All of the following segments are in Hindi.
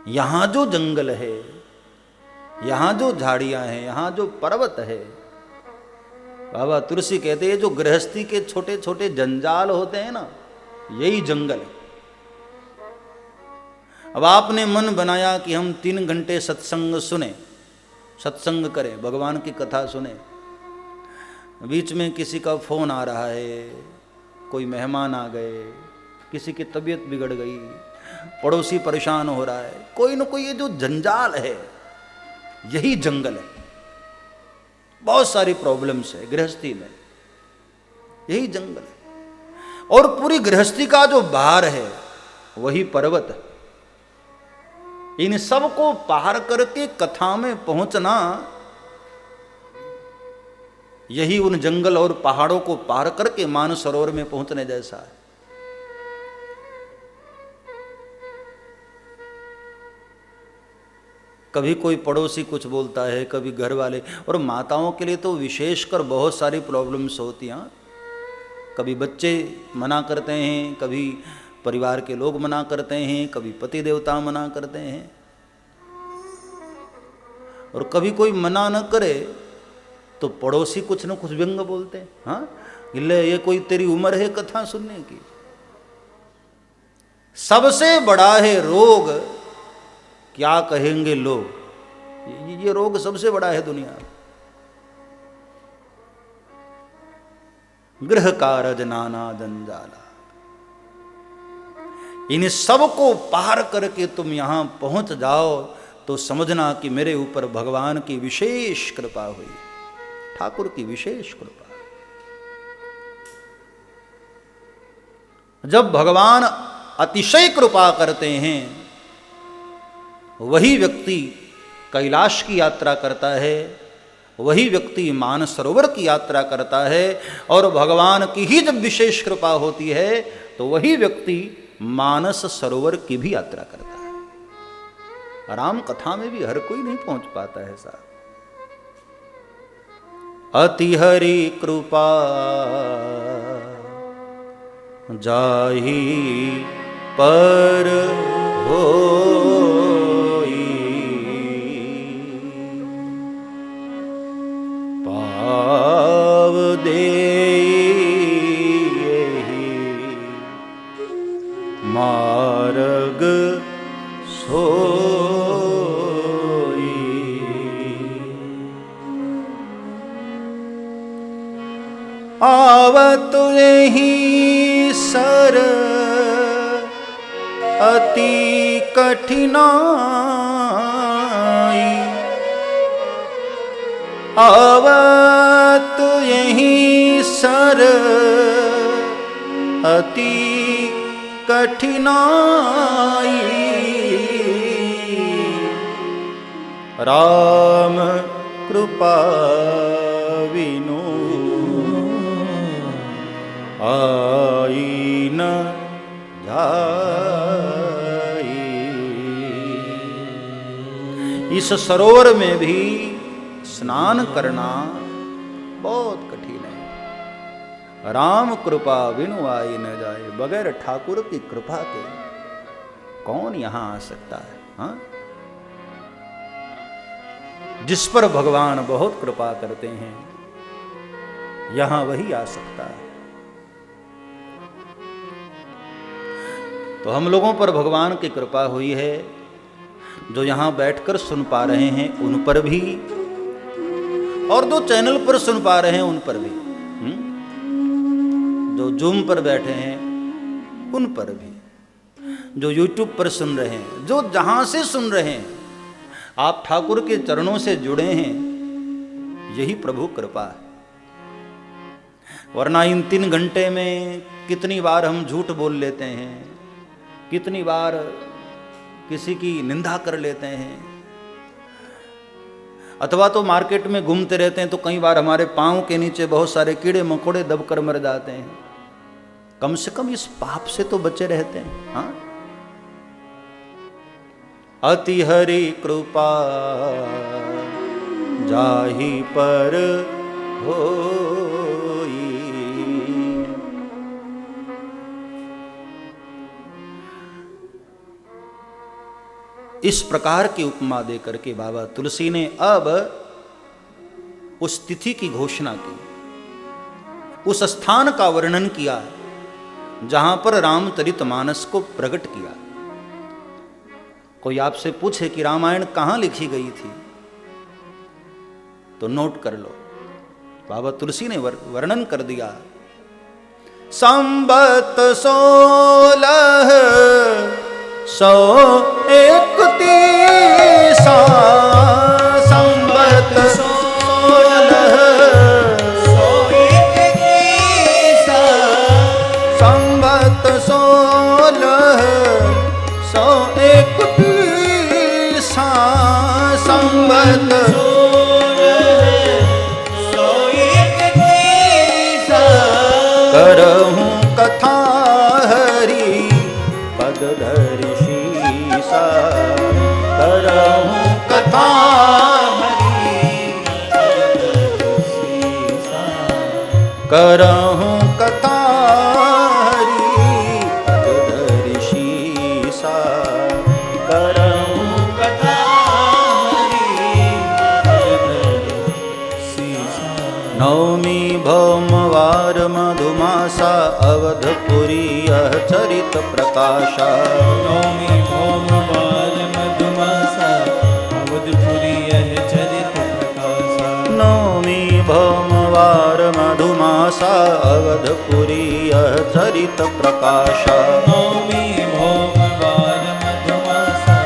यहां जो जंगल है, यहां जो झाड़ियां हैं, यहां जो पर्वत है, बाबा तुलसी कहते हैं जो गृहस्थी के छोटे छोटे जंजाल होते हैं ना, यही जंगल है। अब आपने मन बनाया कि हम 3 घंटे सत्संग सुने, सत्संग करें, भगवान की कथा सुने, बीच में किसी का फोन आ रहा है, कोई मेहमान आ गए, किसी की तबीयत बिगड़ गई, पड़ोसी परेशान हो रहा है, कोई ना कोई ये जो जंजाल है यही जंगल है। बहुत सारी प्रॉब्लम्स है गृहस्थी में, यही जंगल है। और पूरी गृहस्थी का जो भार है वही पर्वत है। इन सबको पार करके कथा में पहुंचना, यही उन जंगल और पहाड़ों को पार करके मानसरोवर में पहुंचने जैसा है। कभी कोई पड़ोसी कुछ बोलता है, कभी घर वाले, और माताओं के लिए तो विशेषकर बहुत सारी प्रॉब्लम्स होती हैं। कभी बच्चे मना करते हैं, कभी परिवार के लोग मना करते हैं, कभी पति देवता मना करते हैं, और कभी कोई मना न करे तो पड़ोसी कुछ न कुछ व्यंग बोलते हैं। हाँ, ये कोई तेरी उम्र है कथा सुनने की। सबसे बड़ा है रोग, क्या कहेंगे लोग, ये रोग सबसे बड़ा है दुनिया में। गृह कारज नाना जंजाला, इन सब को पार करके तुम यहां पहुंच जाओ तो समझना कि मेरे ऊपर भगवान की विशेष कृपा हुई, ठाकुर की विशेष कृपा। जब भगवान अतिशय कृपा करते हैं वही व्यक्ति कैलाश की यात्रा करता है, वही व्यक्ति मानसरोवर की यात्रा करता है, और भगवान की ही जब विशेष कृपा होती है तो वही व्यक्ति मानस सरोवर की भी यात्रा करता है। राम कथा में भी हर कोई नहीं पहुंच पाता है साहब। अति हरि कृपा जाहि पर होई, पाव देहि मार्ग सोई। आवत यही सर अति कठिनाई, आवत यही सर अति कठिनाई, राम कृपा विनु आई न जाई। इस सरोवर में भी स्नान करना बहुत कठिन है। राम कृपा बिनु आई न जाए, बगैर ठाकुर की कृपा के कौन यहां आ सकता है? हाँ? जिस पर भगवान बहुत कृपा करते हैं यहां वही आ सकता है। तो हम लोगों पर भगवान की कृपा हुई है, जो यहां बैठकर सुन पा रहे हैं उन पर भी, और जो चैनल पर सुन पा रहे हैं उन पर भी, जो जूम पर बैठे हैं उन पर भी, जो यूट्यूब पर सुन रहे हैं, जो जहां से सुन रहे हैं, आप ठाकुर के चरणों से जुड़े हैं, यही प्रभु कृपा है। वरना इन 3 घंटे में कितनी बार हम झूठ बोल लेते हैं, कितनी बार किसी की निंदा कर लेते हैं, अथवा तो मार्केट में घूमते रहते हैं तो कई बार हमारे पांव के नीचे बहुत सारे कीड़े मकोड़े दबकर मर जाते हैं। कम से कम इस पाप से तो बचे रहते हैं। हाँ? अति हरि कृपा जाहि पर होई, इस प्रकार की उपमा दे करके बाबा तुलसी ने अब उस तिथि की घोषणा की, उस स्थान का वर्णन किया जहां पर रामचरितमानस को प्रकट किया। कोई आपसे पूछे कि रामायण कहां लिखी गई थी तो नोट कर लो, बाबा तुलसी ने वर्णन कर दिया। संबत 1631 संबत 1631 संबत 1631 संबत करहूं कथा हरि पद धरि शीसा, करहूं कथा हरि करहूं कथा हरि पद धरि शीसा, करहूं कथा हरि पद धरि शीसा। नवमी भौमवार मधुमासा अवधपुरी यह चरित प्रकाशा, नवमी भौमवार मधुमासा अवधपुरी यह चरित प्रकाशा, नवमी भौमवार मधुमासा अवधपुरी यह चरित प्रकाशा, नवमी भौमवार मधुमासा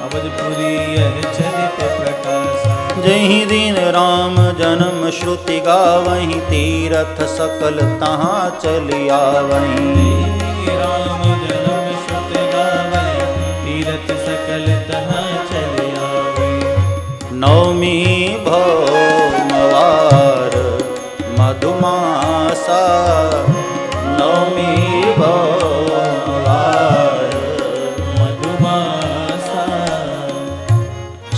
अवधपुरी यह चरित प्रकाशा। जहि दिन राम जन्म श्रुति गावहीं, तीरथ सकल तहाँ चली आवहीं, राम जन्म श्रुति गावहीं, तीरथ सकल तहाँ चली आवहीं। नवमी भौमवार मधुमासा, नवमी भौमवार मधुमासा।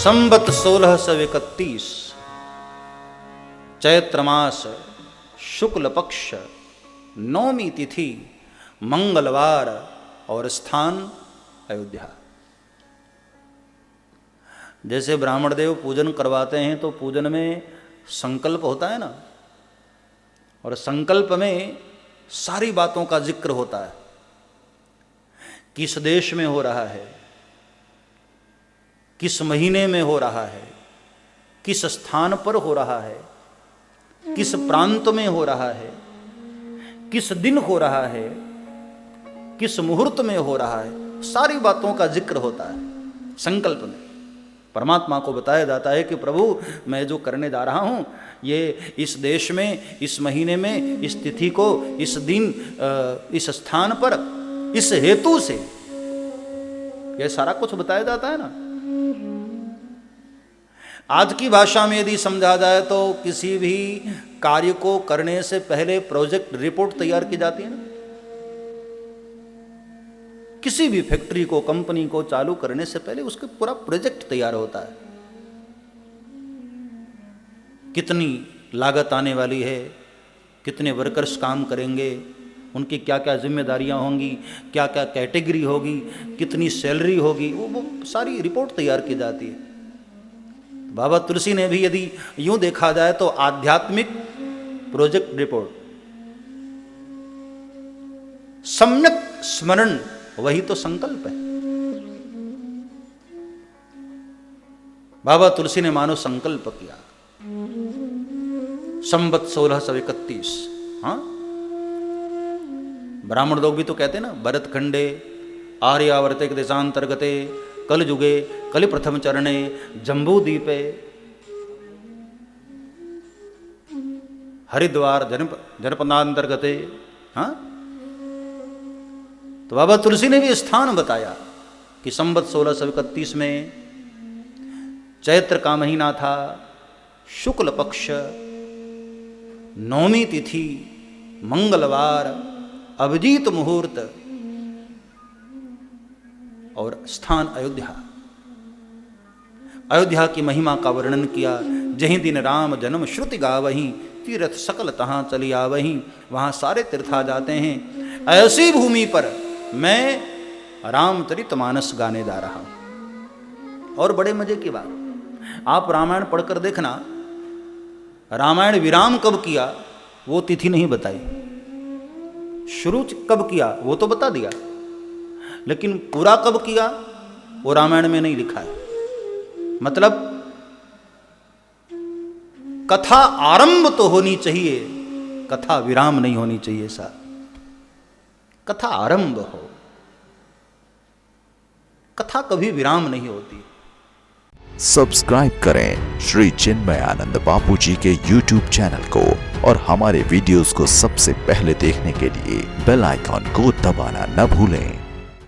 संबत 1631 चैत्र मास शुक्ल पक्ष नवमी तिथि मंगलवार और स्थान अयोध्या। जैसे ब्राह्मण देव पूजन करवाते हैं तो पूजन में संकल्प होता है ना, और संकल्प में सारी बातों का जिक्र होता है। किस देश में हो रहा है, किस महीने में हो रहा है, किस स्थान पर हो रहा है, किस प्रांत में हो रहा है, किस दिन हो रहा है, किस मुहूर्त में हो रहा है, सारी बातों का जिक्र होता है। संकल्प में परमात्मा को बताया जाता है कि प्रभु मैं जो करने जा रहा हूं ये इस देश में, इस महीने में, इस तिथि को, इस दिन, इस स्थान पर, इस हेतु से, यह सारा कुछ बताया जाता है ना। आज की भाषा में यदि समझा जाए तो किसी भी कार्य को करने से पहले प्रोजेक्ट रिपोर्ट तैयार की जाती है ना। किसी भी फैक्ट्री को, कंपनी को चालू करने से पहले उसका पूरा प्रोजेक्ट तैयार होता है। कितनी लागत आने वाली है, कितने वर्कर्स काम करेंगे, उनकी क्या क्या जिम्मेदारियां होंगी, क्या क्या कैटेगरी होगी, कितनी सैलरी होगी, वो सारी रिपोर्ट तैयार की जाती है। बाबा तुलसी ने भी यदि यूं देखा जाए तो आध्यात्मिक प्रोजेक्ट रिपोर्ट, सम्यक स्मरण, वही तो संकल्प है। बाबा तुलसी ने मानो संकल्प किया। संबत 1631। हाँ, ब्राह्मण लोग भी तो कहते हैं ना, भरत खंडे आर्यावर्ते देशांतर्गते कल युगे कलि प्रथम चरणे जम्बूदीपे हरिद्वार जनपदांतर्गते। हाँ, तो बाबा तुलसी ने भी स्थान बताया कि संबत 1631 में चैत्र का महीना था, शुक्ल पक्ष, नवमी तिथि, मंगलवार, अभिजीत मुहूर्त, और स्थान अयोध्या। अयोध्या की महिमा का वर्णन किया। जहीं दिन राम जन्म श्रुति गावहीं, तीर्थ सकल तहाँ चली आवहीं। वहाँ सारे तीर्था जाते हैं। ऐसी भूमि पर मैं रामचरितमानस गाने जा रहा हूँ। और बड़े मजे की बात, आप रामायण पढ़कर देखना, रामायण विराम कब किया वो तिथि नहीं बताई, शुरू कब किया वो तो बता दिया, लेकिन पूरा कब किया वो रामायण में नहीं लिखा है। मतलब कथा आरंभ तो होनी चाहिए, कथा विराम नहीं होनी चाहिए साहब। कथा आरंभ हो, कथा कभी विराम नहीं होती। सब्सक्राइब करें श्री चिन्मयानंद बापू जी के YouTube चैनल को और हमारे वीडियोस को सबसे पहले देखने के लिए बेल आइकॉन को दबाना न भूलें।